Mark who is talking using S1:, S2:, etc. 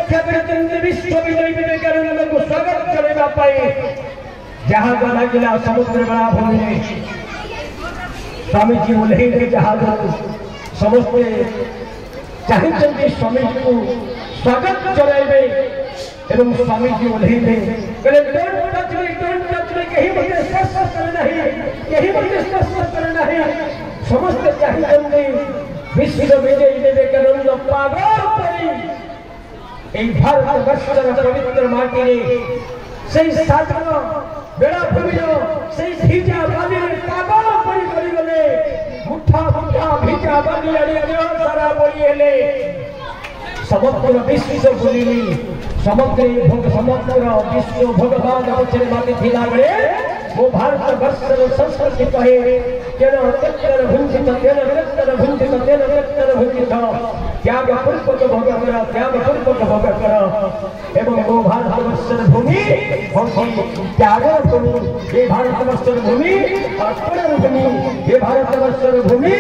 S1: प्रतिष्ठा कर विश्वविजयी विवेकानंद को स्वागत करने जहाज लगिला समुद्र बेलाभूमि स्वामीजी ओह्लैले जहाज समस्ते चाहते स्वामीजी को स्वागत जनाइबे एवं स्वामीजी ओह्लैले कहले डोंट टच मी कहीं मते स्पर्श करे नहीं कहीं मते स्पर्श करे नहीं समस्त चाहते विश्वविजयी विवेकानंद पागल पड़ी এই भारत वर्षर पवित्र माटी से साधन बेलाभूमि से भिजा बाली पागल पड़ी पड़ी गले मुठा मुठा भिजा बाली अड़ी सारा बोली हेले समग्र विश्व बुलिनी समग्र विश्व भगवान पछरे माटी थिला बेले वो भारत वर्षर संस्कृति कहे तेन तेन भुंजित त्याग पूर्वक भोग कर एवं वो भारत वर्षर भूमि त्याग भूमि ये भारत वर्षर भूमि अर्पण भूमि ये भारत वर्षर भूमि